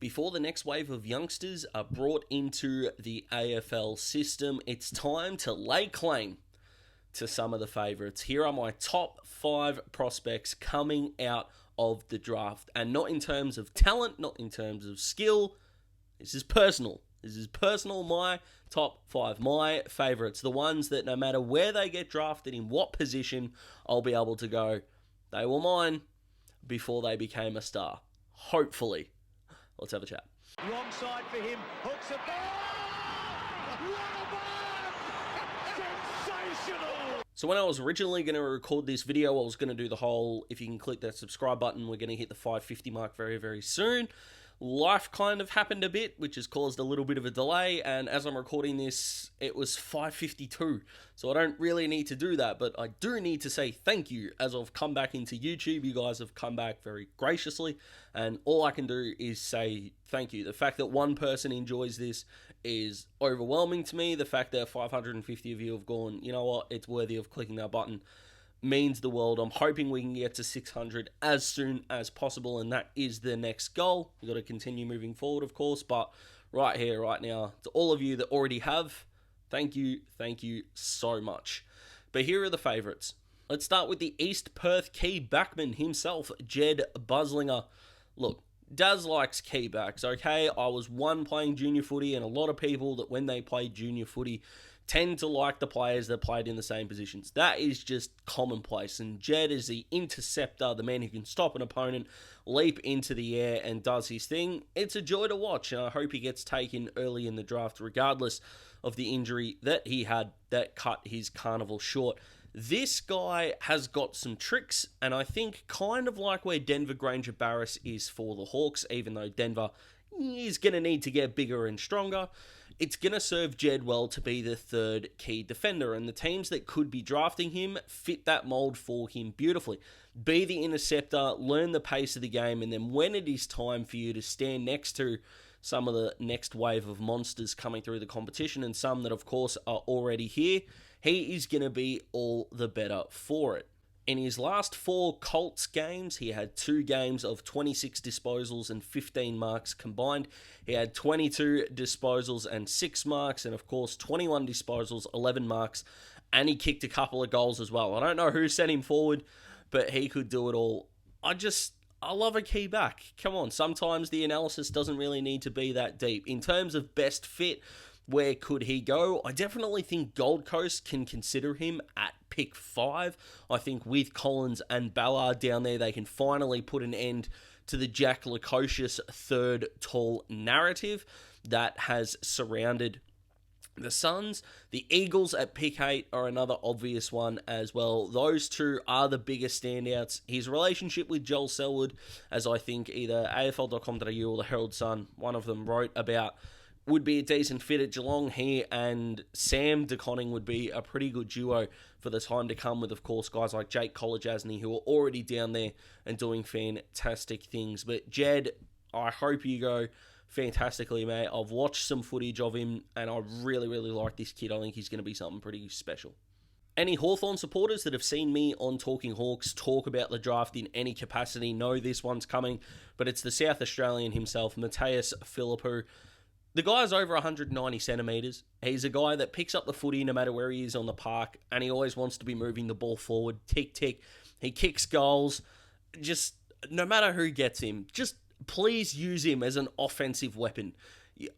Before the next wave of youngsters are brought into the AFL system, it's time to lay claim to some of the favourites. Here are my top 5 prospects coming out of the draft. And not in terms of talent, not in terms of skill. This is personal. My top 5. My favourites. The ones that no matter where they get drafted, in what position, I'll be able to go, they were mine before they became a star. Hopefully. Let's have a chat. Wrong side for him. Hooks it. What a sensational! So when I was originally going to record this video, I was going to do the whole, if you can click that subscribe button, we're going to hit the 550 mark very, very soon. Life kind of happened a bit, which has caused a little bit of a delay, and as I'm recording this, it was 5:52, so I don't really need to do that, but I do need to say thank you. As I've come back into YouTube, you guys have come back very graciously, and all I can do is say thank you. The fact that one person enjoys this is overwhelming to me. The fact that 550 of you have gone, you know what, it's worthy of clicking that button, means the world. I'm hoping we can get to 600 as soon as possible, and that is the next goal. We've got to continue moving forward, of course, but right here, right now, to all of you that already have, thank you so much. But here are the favourites. Let's start with the East Perth key backman himself, Jed Buslinger. Look, Daz likes key backs, okay? I was playing junior footy, and a lot of people that when they play junior footy tend to like the players that played in the same positions. That is just commonplace, and Jed is the interceptor, the man who can stop an opponent, leap into the air, and does his thing. It's a joy to watch, and I hope he gets taken early in the draft, regardless of the injury that he had that cut his carnival short. This guy has got some tricks, and I think kind of like where Denver Granger Barris is for the Hawks, even though Denver is going to need to get bigger and stronger, it's going to serve Jed well to be the third key defender, and the teams that could be drafting him fit that mold for him beautifully. Be the interceptor, learn the pace of the game, and then when it is time for you to stand next to some of the next wave of monsters coming through the competition, and some that of course are already here, he is going to be all the better for it. In his last 4 Colts games, he had 2 games of 26 disposals and 15 marks combined. He had 22 disposals and 6 marks, and of course 21 disposals, 11 marks, and he kicked a couple of goals as well. I don't know who sent him forward, but he could do it all. I love a key back. Come on, sometimes the analysis doesn't really need to be that deep. In terms of best fit, where could he go? I definitely think Gold Coast can consider him at pick 5. I think with Collins and Ballard down there, they can finally put an end to the Jack Lukosius third tall narrative that has surrounded the Suns. The Eagles at pick 8 are another obvious one as well. Those two are the biggest standouts. His relationship with Joel Selwood, as I think either AFL.com.au or the Herald Sun, one of them wrote about, would be a decent fit at Geelong. He and Sam DeConning would be a pretty good duo for the time to come, with, of course, guys like Jake Kolajasny, who are already down there and doing fantastic things. But Jed, I hope you go fantastically, mate. I've watched some footage of him, and I really, really like this kid. I think he's going to be something pretty special. Any Hawthorn supporters that have seen me on Talking Hawks talk about the draft in any capacity know this one's coming, but it's the South Australian himself, Mateus Philippou. The guy's over 190 centimetres. He's a guy that picks up the footy no matter where he is on the park, and he always wants to be moving the ball forward. Tick, tick. He kicks goals. Just, no matter who gets him, just please use him as an offensive weapon.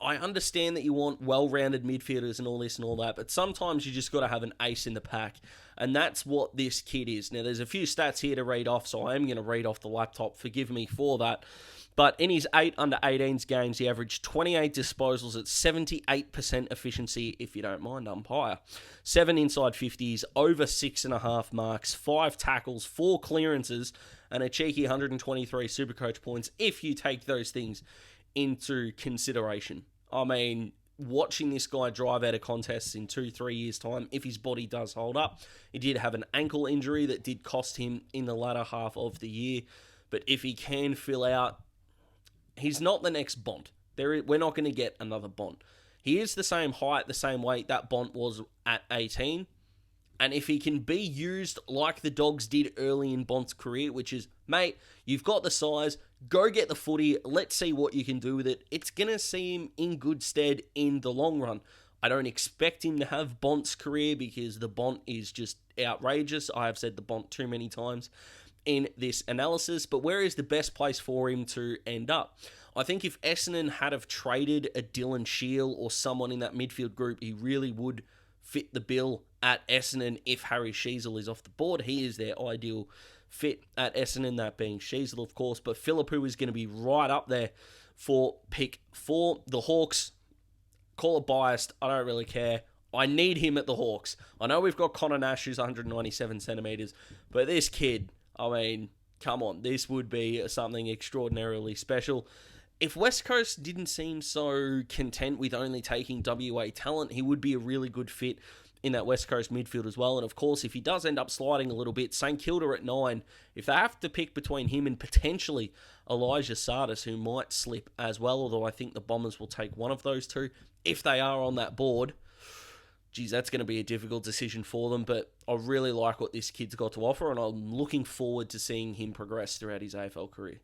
I understand that you want well-rounded midfielders and all this and all that, but sometimes you just got to have an ace in the pack, and that's what this kid is. Now, there's a few stats here to read off, so I am going to read off the laptop. Forgive me for that. But in his 8 under-18s games, he averaged 28 disposals at 78% efficiency, if you don't mind, umpire. 7 inside 50s, over 6.5 marks, 5 tackles, 4 clearances, and a cheeky 123 Supercoach points, if you take those things into consideration. I mean, watching this guy drive out of contests in 2-3 years' time, if his body does hold up. He did have an ankle injury that did cost him in the latter half of the year, but if he can fill out, he's not the next Bont. We're not going to get another Bont. He is the same height, the same weight that Bont was at 18. And if he can be used like the Dogs did early in Bont's career, which is, mate, you've got the size, Go get the footy. Let's see what you can do with it. It's going to see him in good stead in the long run. I don't expect him to have Bont's career because the Bont is just outrageous. I have said the Bont too many times in this analysis, but where is the best place for him to end up? I think if Essendon had have traded a Dylan Shiel or someone in that midfield group, he really would fit the bill at Essendon if Harry Sheezel is off the board. He is their ideal fit at Essendon, that being Sheezel, of course, but Philippou is going to be right up there for pick 4. The Hawks, call it biased, I don't really care. I need him at the Hawks. I know we've got Connor Nash, who's 197 centimetres, but this kid, I mean, come on, this would be something extraordinarily special. If West Coast didn't seem so content with only taking WA talent, he would be a really good fit in that West Coast midfield as well. And of course, if he does end up sliding a little bit, St Kilda at 9, if they have to pick between him and potentially Elijah Sardis, who might slip as well, although I think the Bombers will take one of those two, if they are on that board, geez, that's going to be a difficult decision for them, but I really like what this kid's got to offer, and I'm looking forward to seeing him progress throughout his AFL career.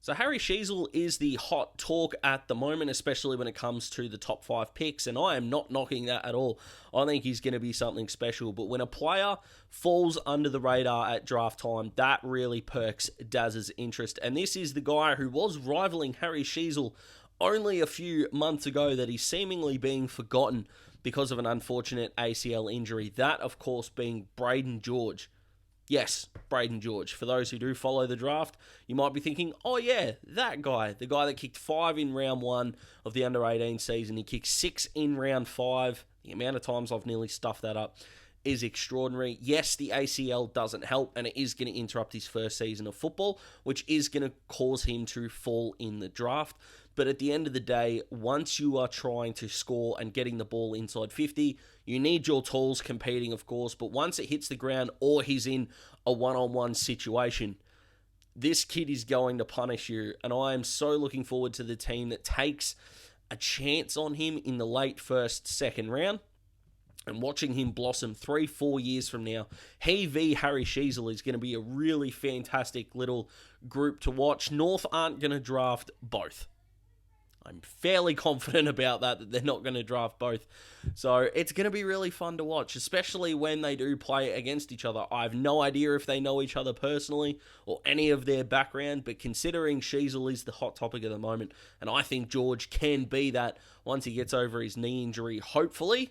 So Harry Sheezel is the hot talk at the moment, especially when it comes to the top 5 picks, and I am not knocking that at all. I think he's going to be something special, but when a player falls under the radar at draft time, that really perks Daz's interest, and this is the guy who was rivaling Harry Sheezel only a few months ago that he's seemingly being forgotten because of an unfortunate ACL injury. That, of course, being Braden George. Yes, Braden George. For those who do follow the draft, you might be thinking, oh yeah, that guy. The guy that kicked 5 in round 1 of the under-18 season. He kicked 6 in round 5. The amount of times I've nearly stuffed that up is extraordinary. Yes, the ACL doesn't help, and it is going to interrupt his first season of football, which is going to cause him to fall in the draft. But at the end of the day, once you are trying to score and getting the ball inside 50, you need your tools competing, of course, but once it hits the ground or he's in a one-on-one situation, this kid is going to punish you, and I am so looking forward to the team that takes a chance on him in the late first, second round, and watching him blossom 3-4 years from now. He v Harry Sheezel is going to be a really fantastic little group to watch. North aren't going to draft both. I'm fairly confident about that they're not going to draft both. So it's going to be really fun to watch, especially when they do play against each other. I have no idea if they know each other personally or any of their background, but considering Sheezel is the hot topic at the moment, and I think George can be that once he gets over his knee injury, hopefully,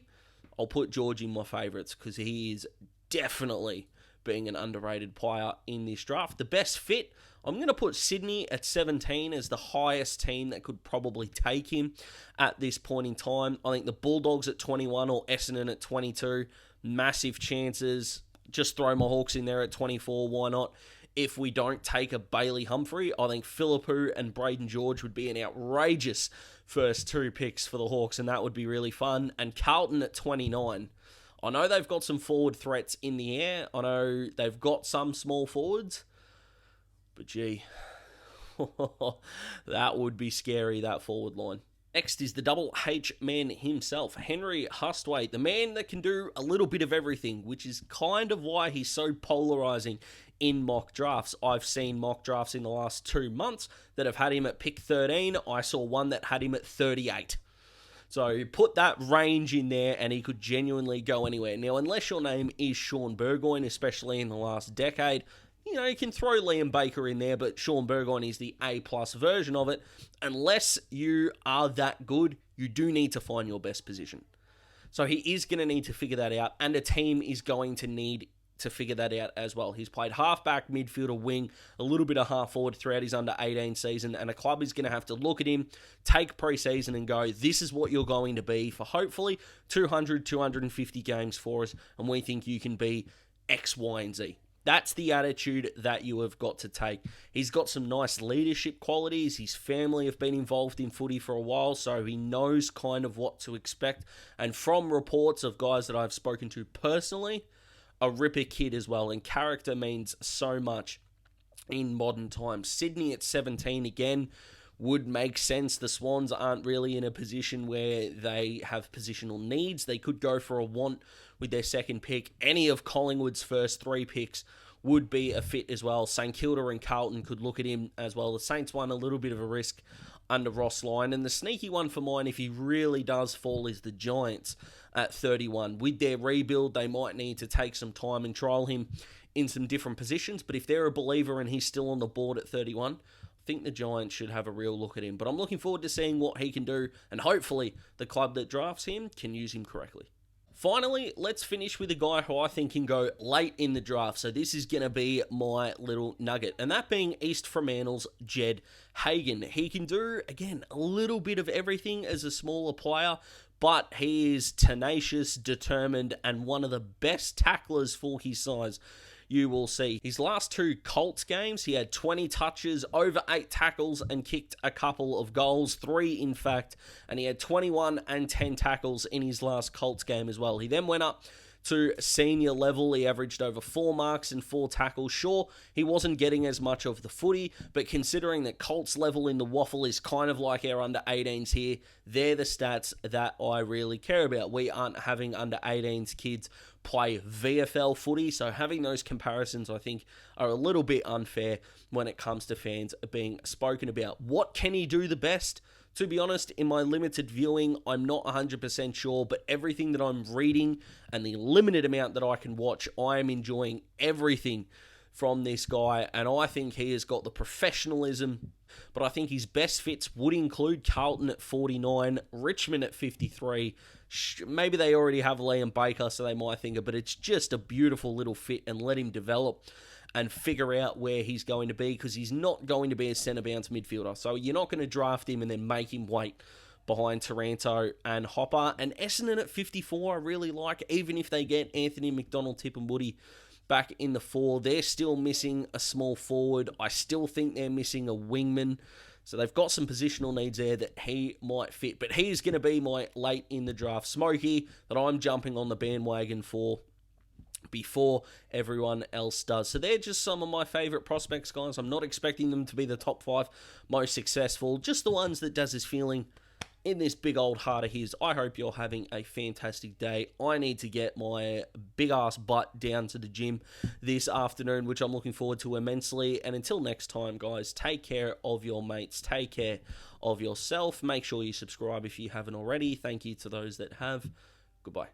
I'll put George in my favourites because he is definitely being an underrated player in this draft. The best fit, I'm going to put Sydney at 17 as the highest team that could probably take him at this point in time. I think the Bulldogs at 21 or Essendon at 22, massive chances. Just throw my Hawks in there at 24, why not? If we don't take a Bailey Humphrey, I think Philippou and Braden George would be an outrageous first 2 picks for the Hawks, and that would be really fun. And Carlton at 29. I know they've got some forward threats in the air. I know they've got some small forwards. But gee, that would be scary, that forward line. Next is the double H man himself, Henry Hustwaite, the man that can do a little bit of everything, which is kind of why he's so polarizing in mock drafts. I've seen mock drafts in the last 2 months that have had him at pick 13. I saw one that had him at 38. So put that range in there and he could genuinely go anywhere. Now, unless your name is Sean Burgoyne, especially in the last decade, you know, you can throw Liam Baker in there, but Sean Burgoyne is the A-plus version of it. Unless you are that good, you do need to find your best position. So he is going to need to figure that out, and a team is going to need to figure that out as well. He's played halfback, midfielder, wing, a little bit of half forward throughout his under-18 season, and a club is going to have to look at him, take pre-season and go, this is what you're going to be for hopefully 200, 250 games for us, and we think you can be X, Y, and Z. That's the attitude that you have got to take. He's got some nice leadership qualities. His family have been involved in footy for a while, so he knows kind of what to expect. And from reports of guys that I've spoken to personally, a ripper kid as well. And character means so much in modern times. Sydney at 17 again would make sense. The Swans aren't really in a position where they have positional needs. They could go for a want with their second pick. Any of Collingwood's first 3 picks would be a fit as well. St Kilda and Carlton could look at him as well. The Saints won a little bit of a risk under Ross Lyon. And the sneaky one for mine, if he really does fall, is the Giants at 31. With their rebuild, they might need to take some time and trial him in some different positions. But if they're a believer and he's still on the board at 31, I think the Giants should have a real look at him. But I'm looking forward to seeing what he can do. And hopefully the club that drafts him can use him correctly. Finally, let's finish with a guy who I think can go late in the draft. So this is going to be my little nugget. And that being East Fremantle's Jed Hagen. He can do, again, a little bit of everything as a smaller player. But he is tenacious, determined, and one of the best tacklers for his size you will see. His last 2 Colts games, he had 20 touches, over 8 tackles, and kicked a couple of goals, 3 in fact, and he had 21 and 10 tackles in his last Colts game as well. He then went up to senior level. He averaged over 4 marks and 4 tackles. Sure, he wasn't getting as much of the footy, but considering that Colts level in the waffle is kind of like our under-18s here, they're the stats that I really care about. We aren't having under-18s kids play VFL footy, so having those comparisons, I think, are a little bit unfair when it comes to fans being spoken about. What can he do the best? To be honest, in my limited viewing, I'm not 100% sure, but everything that I'm reading and the limited amount that I can watch, I am enjoying everything from this guy, and I think he has got the professionalism, but I think his best fits would include Carlton at 49, Richmond at 53. Maybe they already have Liam Baker, so they might think it, but it's just a beautiful little fit, and let him develop and figure out where he's going to be, because he's not going to be a centre bounce midfielder. So you're not going to draft him and then make him wait behind Taranto and Hopper. And Essendon at 54, I really like. Even if they get Anthony McDonald, Tip and Woody back in the 4, they're still missing a small forward. I still think they're missing a wingman. So they've got some positional needs there that he might fit. But he's going to be my late in the draft smoky that I'm jumping on the bandwagon for before everyone else does. So they're just some of my favourite prospects, guys. I'm not expecting them to be the top 5 most successful, just the ones that does his feeling in this big old heart of his. I hope you're having a fantastic day. I need to get my big-ass butt down to the gym this afternoon, which I'm looking forward to immensely. And until next time, guys, take care of your mates. Take care of yourself. Make sure you subscribe if you haven't already. Thank you to those that have. Goodbye.